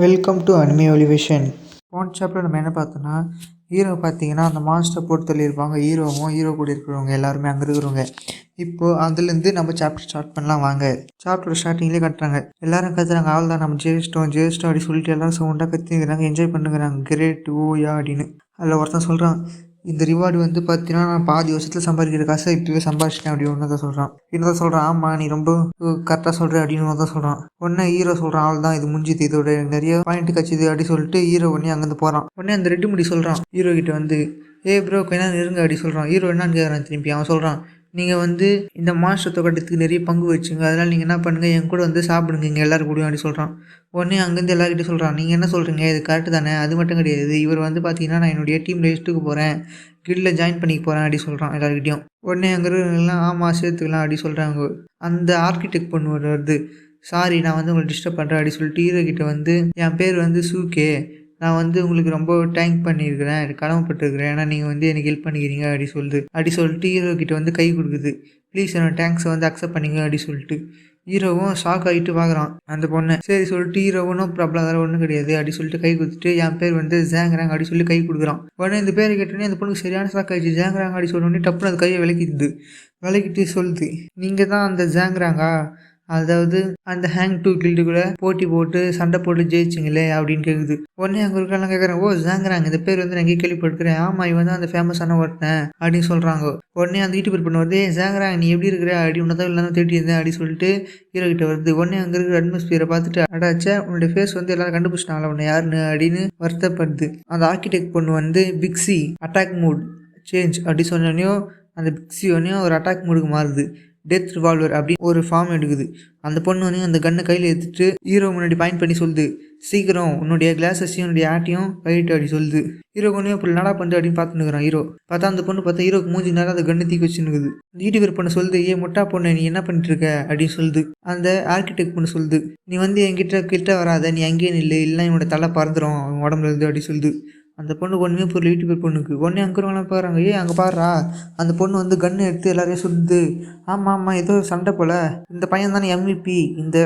Welcome to anime ஒலிவேஷன். போன chapter நம்ம என்ன பார்த்தோன்னா, ஹீரோ பார்த்தீங்கன்னா அந்த மாஸ்டர் போட்டு தள்ளியிருப்பாங்க. ஹீரோ கூட இருக்கிறவங்க எல்லாருமே அங்கே இருக்கிறவங்க. இப்போது அதுலேருந்து நம்ம சாப்டர் ஸ்டார்ட் பண்ணலாம் வாங்க. சாப்டர் ஸ்டார்டிங்லேயே கட்டுறாங்க, எல்லாரும் கத்துறாங்க, ஆள் தான் நம்ம ஜெயிச்சிட்டோம் அப்படி சொல்லிட்டு எல்லாரும் சவுண்டாக கத்திக்கிறாங்க, என்ஜாய் பண்ணுங்கிறாங்க. கிரேட் ஓயா அப்படின்னு. அதில் ஒருத்தன் சொல்கிறான், இந்த ரிவார்டு வந்து பார்த்தீங்கன்னா நான் பாதி வருஷத்தில் சம்பாதிக்கிற காசை இப்போவே சம்பாதிச்சிட்டேன் அப்படின்னு ஒன்று தான் சொல்கிறான். இன்னொரு சொல்கிறான், ஆமாம் நீ ரொம்ப கரெக்டாக சொல்கிற அப்படின்னு ஒன்று தான் சொல்கிறான். உடனே ஹீரோ சொல்கிறான், ஆள் தான் இது முடிஞ்சுது, இதோட நிறைய பாயிண்ட் கட்சிது அப்படின்னு சொல்லிட்டு ஹீரோ உடனே அங்கேருந்து போகிறான். உடனே அந்த ரெட்டு முடி சொல்கிறான் ஹீரோ கிட்ட வந்து, ப்ரோ கொஞ்ச நேரம் இருங்க அப்படி சொல்கிறான். ஹீரோ என்னன்னு கேட்குறான் திருப்பி. அவன் சொல்கிறான், நீங்கள் வந்து இந்த மாஸ்டர் தோட்டத்துக்கு நிறைய பங்கு வச்சுங்க, அதனால் நீங்கள் என்ன பண்ணுங்கள், என் கூட வந்து சாப்பிடுங்க இங்கே எல்லோரும் கூடயும் அப்படி சொல்கிறான். உடனே அங்கேருந்து எல்லாருக்கிட்டையும் சொல்கிறான், நீங்கள் என்ன சொல்கிறீங்க, இது கரெக்டு தானே? அது மட்டும் கிடையாது, இவர் வந்து பார்த்தீங்கன்னா நான் என்னுடைய டீமில் லிஸ்ட்டுக்கு போகிறேன், கில்டில் ஜாயின் பண்ணிக்க போகிறேன் அப்படி சொல்கிறான் எல்லாருக்கிட்டையும். உடனே அங்கே இருக்கிறவங்களாம் ஆமாம் சேர்த்துக்கலாம் அப்படி சொல்கிறாங்க. அந்த ஆர்கிடெக்ட் பொண்ணு வருது, சாரி நான் வந்து உங்களை டிஸ்டர்ப் பண்ணுறேன் அப்படி சொல்லிட்டு ஹீரோ கிட்ட வந்து, என் பேர் வந்து சூகே, நான் வந்து உங்களுக்கு ரொம்ப தேங்க் பண்ணியிருக்கிறேன், கடமைப்பட்டிருக்கிறேன், ஏன்னா நீங்கள் வந்து எனக்கு ஹெல்ப் பண்ணிக்கிறீங்க அப்படி சொல்லிட்டு ஹீரோ கிட்ட வந்து கை கொடுக்குது. ப்ளீஸ் என்னோட தேங்க்ஸை வந்து அக்செப்ட் பண்ணிங்க அப்படி சொல்லிட்டு. ஹீரோவும் ஷாக் ஆகிட்டு பார்க்குறான் அந்த பொண்ணை. சரி சொல்லிட்டு ஹீரோவும் ப்ராப்ளம் அதெல்லாம் ஒன்றும் கிடையாது அப்படி சொல்லிட்டு கை கொடுத்துட்டு, என் பேர் வந்து ஜாங்கிறாங்க அப்படி சொல்லி கை கொடுக்குறான். உடனே இந்த பேரை கேட்டோன்னே அந்த பொண்ணுக்கு சரியான ஷாக் ஆகிடுச்சு. ஜாங்கிறாங்க அப்படி சொன்னோடனே டப்புன்னு அது கையை விளக்கிட்டு சொல்லுது, நீங்கள் தான் அந்த ஜாங்கிறாங்க, அதாவது அந்த ஹேங் டூ கில்டு கூட போட்டி போட்டு சண்டை போட்டு ஜெயிச்சிங்களே அப்படின்னு கேட்குது. உடனே அங்கே இருக்கலாம் கேட்குறேன், ஓ ஜாங்கிறாங்க, இந்த பேர் வந்து நான் எங்கேயே கேள்விப்பட்டுக்கிறேன், ஆமாம் இவன் தான் அந்த ஃபேமஸான ஒருத்தன் அப்படின்னு சொல்கிறாங்க. உடனே அந்த யூடியூபர் பண்ண வருது, ஜாங்கிறாங்க நீ எப்படி இருக்கிற அப்படி ஒன்று தான் இல்லைன்னா தேடி இருந்தேன் அப்படி சொல்லிட்டு ஹீரோ கிட்ட வருது. உடனே அங்கே இருக்கிற அட்மாஸ்பியரை பார்த்துட்டு, அடாச்சா உன்னுடைய ஃபேஸ் வந்து எல்லாரும் கண்டுபிடிச்சிட்டாங்களா உன்னை யாருன்னு அப்படின்னு வருத்தப்படுது. அந்த ஆர்கிடெக்ட் பொண்ணு வந்து பிக்ஸி அட்டாக் மூட் சேஞ்ச் அப்படி சொன்னோடனையும் அந்த பிக்ஸி ஒன்றையும் ஒரு அட்டாக் மூடுக்கு மாறுது. டெத் ரிவால்வர் அப்படி ஒரு ஃபார்ம் எடுக்குது. அந்த பொண்ணு வந்து அந்த கன்னை கையில் எடுத்துட்டு ஹீரோ முன்னாடி பாயிண்ட் பண்ணி சொல்லுது, சீக்கிரம் உன்னுடைய கிளாஸஸையும் உன்னுடைய ஆட்டையும் கைட்டு அப்படி சொல்லுது. ஹீரோ கொண்டு இப்படி நடா பண்ணிட்டு அப்படின்னு பார்த்துன்னுக்குறான். ஹீரோ பார்த்தா அந்த பொண்ணு பார்த்தா ஹீரோக்கு மூஞ்சி நேரம் அந்த கண்ணை தீக்கி வச்சுன்னுக்குது. யூடியூபர் பொண்ணு சொல்லுது, முட்டா பொண்ணு நீ என்ன பண்ணிட்டு இருக்க அப்படின்னு சொல்லுது. அந்த ஆர்கிடெக்ட் பொண்ணு சொல்லுது, நீ வந்து என்கிட்ட வராத, நீ அங்கேயே நில்லு, இல்லை என்னோட தலை பறந்துடும் உடம்புல இருந்து அப்படி சொல்லுது. அந்த பொண்ணுக்கு ஒன்றுமே பொருள் யூடியூபர் பொண்ணுக்கு. உடனே அங்கே இருக்கிறவங்களாம் பாருங்க, அங்கே பாடுறா அந்த பொண்ணு வந்து கன்று எடுத்து எல்லாரையும் சுடுது. ஆமாம் ஏதோ சண்டை போல், இந்த பையன் தானே MVP, இந்த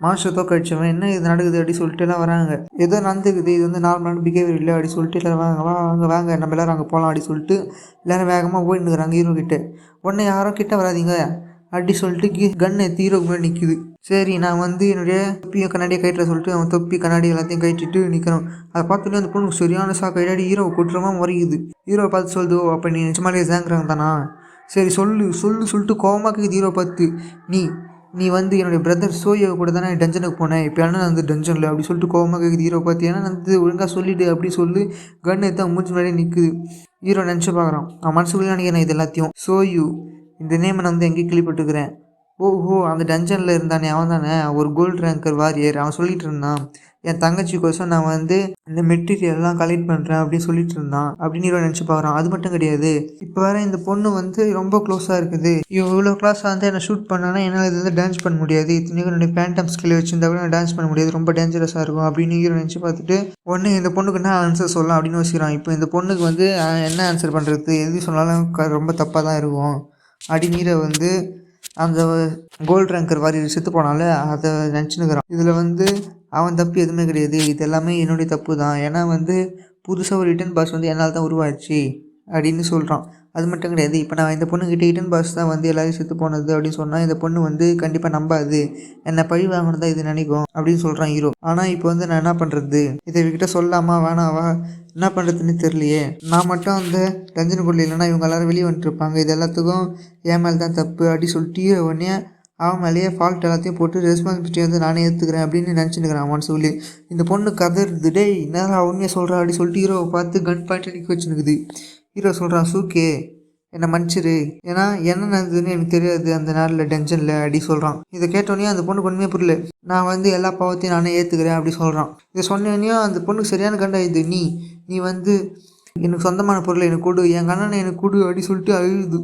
மாஸ்டர் தோக்கடிச்சவன், என்ன இது நடக்குது அப்படி சொல்லிட்டு எல்லாம் வராங்க. ஏதோ நடந்துக்குது, இது வந்து நார்மலான பிஹேவியர் இல்லை அப்படி சொல்லிட்டு எல்லோரும் வாங்க நம்ம எல்லோரும் அங்கே போகலாம் அப்படி சொல்லிட்டு எல்லோரும் வேகமாக போயிட்டுருக்குறாங்க ஹீரோ கிட்ட. உடனே யாரும் கிட்ட வராதிங்க அப்படி சொல்லிட்டு கன் எடுத்து ஹீரோக்கு முன்னாடி நிற்குது. சரி நான் வந்து என்னுடைய தொப்பியும் கண்ணாடியை கைட்டில் சொல்லிட்டு அவன் தொப்பி கண்ணாடி எல்லாத்தையும் கைட்டிட்டு நிற்கிறான். அதை பார்த்துட்டு அந்த பொண்ணு சரியான ஷாக் ஆகிடாடி ஹீரோவை கொட்டுறமா முறையுது. ஹீரோவை பார்த்து சொல்லுது, ஓ அப்போ நீ நிஜமாலே ஜாங்கிறாங்க தானா, சரி சொல்லிட்டு கோவமாக கேட்குது ஹீரோ பார்த்து. நீ வந்து என்னுடைய பிரதர் சோயோ கூட தானே டஞ்சனுக்கு போனேன், இப்போ என்ன வந்து டஞ்சனில் அப்படி சொல்லிட்டு கோவமாக கேட்குது ஹீரோ பார்த்து. ஏன்னா வந்து ஒழுங்காக சொல்லிவிடு அப்படி சொல்லி கன் எடுத்து அவன் மூஞ்சி முன்னாடியே நிற்குது. ஹீரோ நினச்சி பார்க்குறான், அவன் மனசுக்குள்ளே நினைக்கிறேன் இது எல்லாத்தையும், சோயு இந்த நேமை நான் வந்து எங்கேயும் கேள்விப்பட்டுக்கிறேன். ஓஹோ அந்த டஞ்சனில் இருந்தானே அவன் தானே, ஒரு கோல்டு ரேங்கர் வாரியர், அவன் சொல்லிட்டு இருந்தான் என் தங்கச்சிக்கோசம் நான் வந்து இந்த மெட்டீரியல்லாம் கலெக்ட் பண்ணுறேன் அப்படின்னு சொல்லிட்டு இருந்தான் அப்படின்னு ஹீரோ நினச்சி பார்க்குறான். அது மட்டும் கிடையாது, இப்போ வேறு இந்த பொண்ணு வந்து ரொம்ப க்ளோஸாக இருக்குது, இவ்வளோ க்ளோஸாக வந்து என்னை ஷூட் பண்ணானா என்னால் இது வந்து டான்ஸ் பண்ண முடியாது, இத்தனைக்கும் என்னுடைய பேண்டம் ஸ்கில் வச்சுருந்தா கூட நான் டான்ஸ் பண்ண முடியாது, ரொம்ப டேஞ்சரஸாக இருக்கும் அப்படின்னு ஹீரோ நினச்சி பார்த்துட்டு உடனே இந்த பொண்ணுக்கு என்ன ஆன்சர் சொல்லலாம் அப்படின்னு யோசிக்கிறான். இப்போ இந்த பொண்ணுக்கு வந்து என்ன ஆன்சர் பண்ணுறது, எது சொன்னாலும் ரொம்ப தப்பாக தான் இருக்கும் அப்படின்னு ஹீரோ வந்து அந்த கோல்டு ரேங்கர் வாரியர் செத்து போனால அதை நினச்சினுக்கிறான். இதில் வந்து அவன் தப்பு எதுவுமே கிடையாது, இது எல்லாமே என்னுடைய தப்பு தான், ஏன்னா வந்து புதுசாக ஒரு ரிட்டன் பாஸ் வந்து என்னால் தான் உருவாச்சு அப்படின்னு சொல்கிறான். அது மட்டும் கிடையாது, இப்போ நான் இந்த பொண்ணுக்கிட்ட ரிட்டன் பாஸ் தான் வந்து எல்லாரையும் செத்து போனது அப்படின்னு சொன்னால் இந்த பொண்ணு வந்து கண்டிப்பாக நம்பாது, என்னை பழி வாங்கணும் தான் இது நினைக்கும் அப்படின்னு சொல்கிறான் ஹீரோ. ஆனால் இப்போ வந்து நான் என்ன பண்ணுறது, இதை இவகிட்ட சொல்லாமா வேணாவா, என்ன பண்ணுறதுன்னு தெரியலையே, நான் மட்டும் அந்த டஞ்சனுக்குள்ளே இல்லைன்னா இவங்க எல்லோரும் வெளியே வந்துட்டுருப்பாங்க, இது எல்லாத்துக்கும் என் மேலே தான் தப்பு அப்படி சொல்லிட்டு உடனே அவன் மேலேயே ஃபால்ட் எல்லாத்தையும் போட்டு ரெஸ்பான்சிபிலிட்டி வந்து நானே ஏற்றுக்கிறேன் அப்படின்னு நினச்சினுக்கிறான் மனசுக்குள்ளே. இந்த பொண்ணு கதறுது, டேய் நேரம் உண்மையாக சொல்கிறா அப்படி சொல்லிட்டு ஹீரோவை பார்த்து கன் பாயிண்ட் நிற்க வச்சுனுக்குது. ஹீரோ சொல்கிறான், சூக்கே என்னை மன்னிச்சிரு, ஏன்னா என்ன நடந்ததுன்னு எனக்கு தெரியாது அந்த நாளில் டென்ஷனில் அப்படி சொல்கிறான். இதை கேட்டோன்னே அந்த பொண்ணுக்கு ஒன்றுமே புரியல, நான் வந்து எல்லா பாவத்தையும் நானே ஏற்றுக்கிறேன் அப்படி சொல்கிறான். இதை சொன்னோடனையும் அந்த பொண்ணுக்கு சரியான கண்டா இது, நீ வந்து எனக்கு சொந்தமான பொருளை எனக்கு கொடு, என் கண்ணனை எனக்கு கொடு அப்படி சொல்லிட்டு அழுது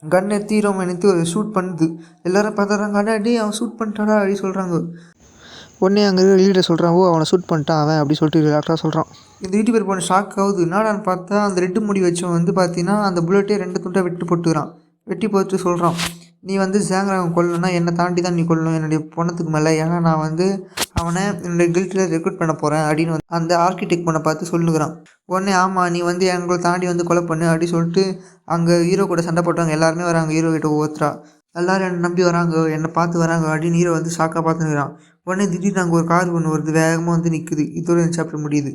கன் எடுத்து ஹீரோ எடுத்து ஒரு ஷூட் பண்ணுது. எல்லோரும் பார்த்துறாங்க, அடாடி அவன் ஷூட் பண்ணிட்டாடா அப்படி சொல்கிறாங்க. உடனே அங்கே இருக்கிற லீடர் சொல்கிறான், ஓ அவனை ஷூட் பண்ணிட்டான் அவன் அப்படி சொல்லிட்டு டாக்டராக சொல்கிறான். இந்த யூடியூபர் போன ஷாக் ஆகுது, என்னடான்னு பார்த்தா அந்த ரெட்டு முடி வச்சவன் வந்து பார்த்தீங்கன்னா அந்த புல்லட்டே 2 துண்டாக வெட்டி போட்டு சொல்கிறான், நீ வந்து ஜாங்கிறாங்க கொல்லணும்னா என்னை தாண்டி தான் நீ கொல்லணும் என்னுடைய பொண்ணத்துக்கு மேலே, ஏன்னா நான் வந்து அவனை என்னுடைய கில்ட்டில் ரெக்ரூட் பண்ண போகிறேன் அப்படின்னு வந்து அந்த ஆர்கிடெக்ட் பண்ண பார்த்து சொல்லுகிறான். உடனே ஆமாம் நீ வந்து எங்களை தாண்டி வந்து கொலை பண்ணு அப்படின்னு சொல்லிட்டு அங்கே ஹீரோ கூட சண்டை போட்டவங்க எல்லாருமே வராங்க ஹீரோ கிட்ட ஒவ்வொருத்தரா. எல்லோரும் என்னை நம்பி வராங்க, என்னை பார்த்து வராங்க அப்படின்னு ஹீரோ வந்து ஷாக்காக பார்த்துக்கிறான். உடனே திடீர்னு அங்கே ஒரு கார் ஒன்று வருது, வேகமாக வந்து நிற்குது. இதோட இந்த சாப்டர் முடியுது.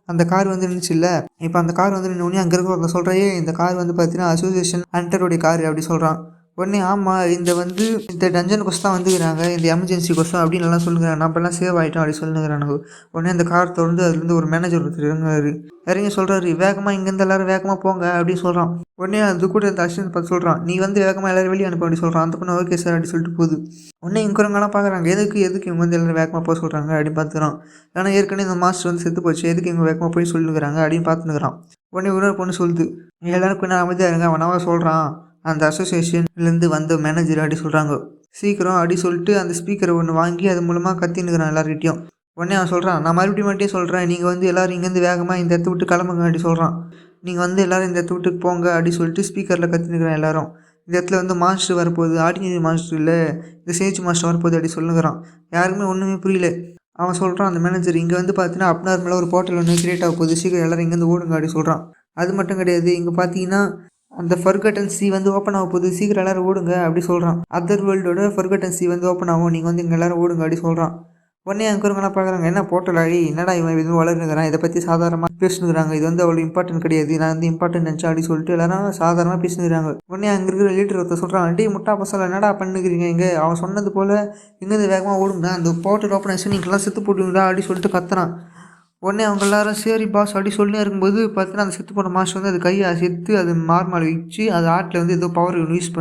அந்த கார் வந்து நின்றுச்சு இல்லை, இப்போ அந்த கார் வந்து நின்று அங்கே இருக்கிறவங்க சொல்கிறேன், இந்த கார் வந்து பார்த்தீங்கன்னா அசோசியேஷன் ஹண்டருடைய கார் அப்படி சொல்கிறான். உடனே ஆமாம் இந்த டஞ்சன் கொஸ்ட் தான் வந்துக்கிறாங்க, இந்த எமர்ஜென்சி கொஸ்டம் அப்படின்னு எல்லாம் சொல்லுங்கிறாங்க, நம்மலாம் சேவ் ஆகிட்டோம் அப்படி சொல்லுங்கிறானுங்க. உடனே அந்த கார் திறந்து அதுலேருந்து ஒரு மேனேஜர் ஒருத்தர் இறங்கி சொல்கிறாரு, வேகமாக இங்கேருந்து எல்லோரும் வேகமாக போங்க அப்படின்னு சொல்கிறான். உடனே அது கூட இந்த அசிஸ்டன்ட் பார்த்து சொல்கிறான், நீ வந்து வேகமாக எல்லோரும் வெளியே அனுப்ப அப்படி சொல்கிறான். அந்த பொண்ணு ஓகே சார் அப்படி சொல்லிட்டு போகுது. உடனே இங்கிறவங்கலாம் பார்க்குறாங்க, எதுக்கு இவங்க வந்து எல்லோரும் வேகமாக போக சொல்கிறாங்க அப்படின்னு பார்த்துக்கிறான். ஏன்னா ஏற்கனவே இந்த மாஸ்டர் வந்து செத்து போச்சு, எதுக்கு இவங்க வேகமாக போய் சொல்லுங்கிறாங்க அப்படின்னு பார்த்துக்கிறான். உடனே ஒரு பொண்ணு சொல்லுது, எல்லாரும் கொஞ்சம் அமைதியாக இருங்க, அவனாவா சொல்கிறான் அந்த அசோசியேஷன்லேருந்து வந்த மேனேஜர் அப்படி சொல்கிறாங்க. சீக்கிரம் அப்படி சொல்லிட்டு அந்த ஸ்பீக்கரை ஒன்று வாங்கி அது மூலமாக கத்தின்னுக்கிறான் எல்லார்கிட்டையும். உடனே அவன் சொல்கிறான், நான் மறுபடியும் சொல்கிறேன், நீங்கள் வந்து எல்லோரும் இங்கேருந்து வேகமாக இந்த இடத்த விட்டு கிளம்புங்க அப்படி சொல்கிறான். நீங்கள் வந்து எல்லோரும் இந்த இடத்த விட்டு போங்க அப்படி சொல்லிட்டு ஸ்பீக்கரில் கத்தினுக்கிறான் எல்லாரும். இந்த இடத்துல வந்து மாஸ்டர் வரப்போகுது, ஆர்டினரி மாஸ்டர் இல்லை, இந்த சேஜ் மாஸ்டர் வரப்போகுது அப்படி சொல்லுங்கிறான். யாருமே ஒன்றுமே புரியல. அவன் சொல்கிறான் அந்த மேனேஜர், இங்கே வந்து பார்த்தீங்கன்னா அப்நார்மலாக ஒரு போர்ட்டல் ஒன்று கிரியேட் ஆக போகுது, சீக்கிரம் எல்லோரும் இங்கேருந்து ஓடுங்க அப்படி சொல்கிறான். அது மட்டும் கிடையாது, இங்கே பார்த்தீங்கன்னா அந்த ஃபர்கட்டன் சி வந்து ஓப்பன் ஆக போகுது, சீக்கிரம் எல்லோரும் ஓடுங்க அப்படி சொல்கிறான். அதர் வேர்ல்டோட ஃபர்கட்டன் சி வந்து ஓப்பன் ஆகும், நீங்கள் வந்து இங்கே எல்லோரும் ஓடுங்க அப்படி சொல்கிறான். உடனே அங்கே பார்க்குறாங்க, என்ன போர்ட்டல் ஆடி என்னடா இவன் எதுவும் வளர்ந்துக்கிறான், இதை பற்றி சாதாரணமாக பேசுனுக்கிறாங்க, இது வந்து அவ்வளோ இம்பார்ட்டன்ட் கிடையாது, நான் வந்து இம்பார்ட்டன்ட் நினச்சேன் அப்படி சொல்லிட்டு எல்லாரும் சாதாரணமாக பேசுனுக்கிறாங்க. உடனே அங்கே இருக்கிற லீடர் ஒருத்தர் சொல்கிறான், டே முட்டா பசங்க என்னடா பண்ணுக்கிறீங்க இங்கே, அவன் சொன்னது போல் இங்கேருந்து வேகமாக ஓடுங்க, அந்த போர்ட்டல் ஓப்பன் ஆச்சு நீங்களாம் செத்து போட்டுங்களா அப்படி சொல்லிட்டு கத்துறான். உடனே அவங்க எல்லாரும் சரி பாஸ் அப்படி சொல்லி இருக்கும்போது பார்த்தீங்கன்னா அந்த செத்து போன மாஸ்டர் வந்து அது கையை செத்து அது மார்மால் வச்சு அது ஆட்டில் வந்து ஏதோ பவர் யூஸ்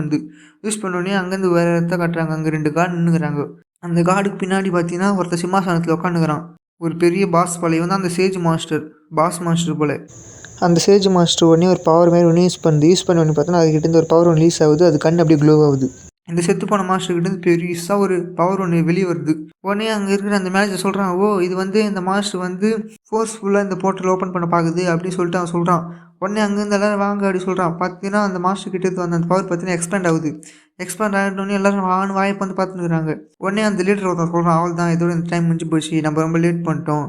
பண்ணோடனே அங்கேருந்து வேறு இடத்த காட்டுறாங்க. அங்கே 2 கார்டு நின்றுக்கிறாங்க. அந்த கார்டுக்கு பின்னாடி பார்த்தீங்கன்னா ஒருத்தர் சிம்மாசனத்தில் உட்காந்துக்கிறான். ஒரு பெரிய பாஸ் போல வந்து அந்த சேஜ் மாஸ்டர், பாஸ் மாஸ்டர் போல். அந்த சேஜ் மாஸ்டர் உடனே ஒரு பவர் மாதிரி ஒன்று யூஸ் பண்ணி பார்த்தோன்னா அதுக்கிட்டேருந்து ஒரு பவர் ஒன்று ரிலீஸ் ஆகுது, அது கண் அப்படியே க்ளோ ஆகுது. இந்த செத்து போன மாஸ்டர்கிட்ட பெருசாக ஒரு பவர் ஒன்று வெளியே வருது. உடனே அங்கே இருக்கிற அந்த மேனேஜர் சொல்கிறான், ஓ இது வந்து இந்த மாஸ்டர் வந்து ஃபோர்ஸ்ஃபுல்லாக இந்த போர்ட்டல் ஓப்பன் பண்ண பார்க்குது அப்படின்னு சொல்லிட்டு அவன் சொல்கிறான். உடனே அங்கேருந்து எல்லோரும் வாங்க அப்படி சொல்கிறான். பார்த்தீங்கன்னா அந்த மாஸ்டர் கிட்டே வந்து அந்த பவர் பார்த்தீங்கன்னா எக்ஸ்பேண்ட் ஆகுது. எக்ஸ்பேண்ட் ஆகிட்டோடனே எல்லோரும் வாய்ப்பு வந்து பார்த்துக்கிறாங்க. உடனே அந்த லீடர் ஒருத்தர் சொல்கிறான், அவள் தான் இதோட இந்த டைம் முடிஞ்சு போச்சு, நம்ம ரொம்ப லேட் பண்ணிட்டோம்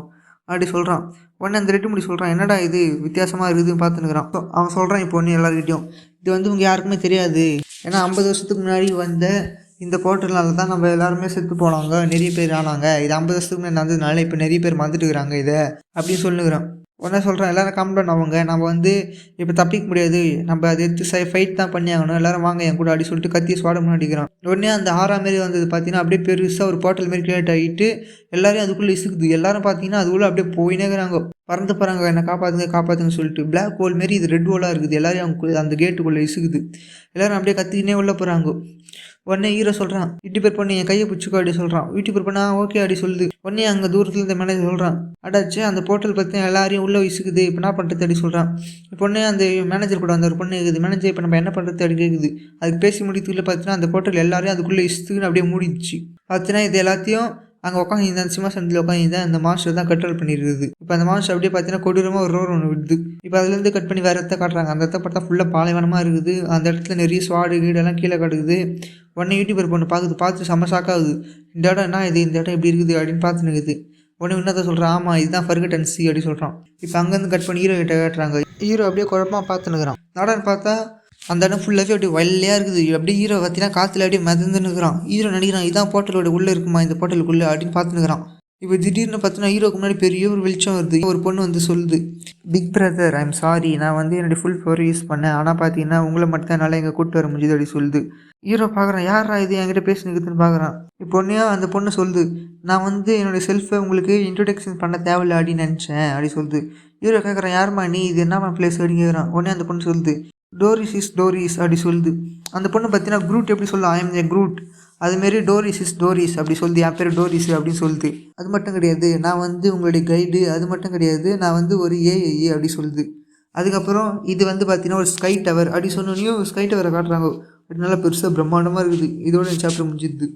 அப்படி சொல்கிறான். உடனே அந்த ரெட்டு முடி சொல்கிறான், என்னடா இது வித்தியாசமாக இருக்குதுன்னு பார்த்துன்னுக்கிறான். அவன் சொல்கிறான், இப்போ ஒன்று எல்லாருக்கிட்டையும் இது வந்து உங்கள் யாருக்குமே தெரியாது, ஏன்னா 50 வருஷத்துக்கு முன்னாடி வந்த இந்த போர்ட்டல்னால தான் நம்ம எல்லாருமே செத்து போனாங்க, நிறைய பேர் ஆனாங்க, இது 50 வருஷத்துக்கு முன்னாடி நடந்ததுனால இப்போ நிறைய பேர் மறந்துட்டுக்கிறாங்க இதை அப்படின்னு சொல்லுகிறான். உடனே சொல்கிறேன், எல்லோரும் கம்ப்ளைண்ட் ஆகுங்க, நம்ம வந்து இப்போ தப்பிக்க முடியாது, நம்ம அதை எடுத்து ஃபைட் தான் பண்ணி ஆகணும், எல்லோரும் வாங்க என் கூட அப்படி சொல்லிட்டு கத்தி ஸ்வாட முன்னாடிக்கிறான். உடனே அந்த மாரி வந்தது பார்த்தீங்கன்னா அப்படியே பெருசாக ஒரு போர்ட்டல் மாரி கிரியேட் ஆகிட்டு எல்லோரும் அதுக்குள்ளே இசுக்குது. எல்லோரும் பார்த்தீங்கன்னா அதுக்குள்ளே அப்படியே போயினேங்கிறாங்க, பறந்து போகிறாங்க, என்னை காப்பாற்றுங்கன்னு சொல்லிட்டு. பிளாக் ஹோல் மாரி இது ரெட் ஹோலாக இருக்குது, எல்லோரும் அவங்க அந்த கேட்டுக்குள்ளே இசுக்குது. எல்லோரும் அப்படியே கத்திக்கினே உள்ளே போகிறாங்க. உடனே ஹீரோ சொல்கிறான், யூடியூபர் பண்ணி என் கையை பிடிச்சிக்கோ அப்படி சொல்கிறான். யூடியூபர் பண்ணா ஓகே அப்படி சொல்லுது. உடனே அங்கே தூரத்தில் இந்த மேனேஜர் சொல்கிறான், அடாச்சு அந்த போர்ட்டல் பற்றி எல்லாரையும் உள்ளே விசுக்குது, இப்போ என்ன பண்ணுறது அப்படி சொல்கிறான். இப்போ உடனே அந்த மேனேஜர் கூட அந்த ஒரு பொண்ணு இருக்குது, மேனேஜர் இப்போ நம்ம என்ன பண்ணுறது அப்படி கேட்குது. அதுக்கு பேசி முடித்துக்குள்ளே பார்த்தீங்கன்னா அந்த போர்ட்டல் எல்லாரையும் அதுக்குள்ளே இசுக்குன்னு அப்படியே மூடிடுச்சு. பார்த்தீங்கன்னா இது எல்லாத்தையும் அங்கே உட்காந்து அந்த சிம்மாசனத்தில் உட்காந்து அந்த மாஸ்டர் தான் கண்ட்ரோல் பண்ணியிருக்குது. இப்போ அந்த மாஸ்டர் அப்படியே பார்த்தீங்கன்னா கொடூரமாக ஒரு ரோர் ஒன்று விடுது. இப்போ அதுலேருந்து கட் பண்ணி வேறு இடத்த காட்டுறாங்க. அந்த இடத்த பார்த்தா ஃபுல்லாக பாலைவனமாக இருக்குது. அந்த இடத்துல நிறைய ஸ்வாடு வீடெல்லாம் கீழே கிடக்குது. உடனே யூடியூபர் பொண்ணு பார்த்து செம்ம ஷாக்காகுது. இந்த இடம் என்ன இது, இந்த இடம் எப்படி இருக்குது அப்படின்னு பார்த்துன்னு இருக்குது. உடனே இன்னொருத்த சொல்கிறான், ஆமாம் இதுதான் ஃபர்கட்டன் சி அப்படி சொல்கிறான். இப்போ அங்கேருந்து கட் பண்ணி ஹீரோ கிட்ட காட்டுறாங்க. ஹீரோ அப்படியே குழப்பமாக பார்த்துன்னுக்குறான். நடன்னு பார்த்தா அந்த இடம் ஃபுல்லாகவே அப்படியே வெள்ளையாக இருக்குது. அப்படியே ஹீரோ பார்த்தீங்கன்னா காற்றுல அப்படியே மிதந்துன்னுக்குறான். ஹீரோ நினைக்கிறான், இதான் போர்ட்டலோட உள்ளே இருக்குமா இந்த போர்ட்டலுக்குள்ளே அப்படின்னு பார்த்துன்னுக்குறான். இப்போ திடீர்னு பார்த்தீங்கன்னா ஹீரோக்கு முன்னாடி பெரிய ஒரு வெளிச்சம் வருது. ஒரு பொண்ணு வந்து சொல்லுது, பிக் பிரதர் ஐம் சாரி, நான் வந்து என்னுடைய ஃபுல் பவர் யூஸ் பண்ணேன், ஆனால் பார்த்தீங்கன்னா உங்களை மட்டும் தான் என்னால் எங்கே கூப்பிட்டு வர முடியுது அப்படி சொல்லுது. ஹீரோ பார்க்குறான், யாரா இது என்கிட்ட பேசினுக்குதுன்னு பார்க்குறான். இப்போ பொண்ணையா அந்த பொண்ணு சொல்லுது, நான் வந்து என்னுடைய செல்ஃபை உங்களுக்கு இன்ட்ரொடக்ஷன் பண்ண தேவையில்லை அப்படின்னு நினச்சேன் அப்படி சொல்லுது. ஹீரோ கேட்குறான், யாருமா நீ, இது என்ன பிளேஸ் அப்படின்னு கேட்குறான். உடனே அந்த பொண்ணு சொல்லுது, டோரிஸ் இஸ் டோரிஸ் அப்படி சொல்லுது. அந்த பொண்ணு பார்த்தீங்கன்னா குரூட் எப்படி சொல்லுது, ஐ எம் ஏ குரூட், அதுமாரி டோரிஸ் இஸ் டோரிஸ் அப்படி சொல்லுது, என் பேர் டோரிஸ் அப்படின்னு சொல்லுது. அது மட்டும் கிடையாது, நான் வந்து உங்களுடைய கைடு, அது மட்டும் கிடையாது, நான் வந்து ஒரு ஏஐ அப்படி சொல்லுது. அதுக்கப்புறம் இது வந்து பார்த்தீங்கன்னா ஒரு ஸ்கை டவர் அப்படி சொன்னோன்னையும் ஸ்கை டவரை காட்டுறாங்க. நல்லா பெருசாக பிரம்மாண்டமாக இருக்குது. இதோட சாப்டர் முடிஞ்சிடுது.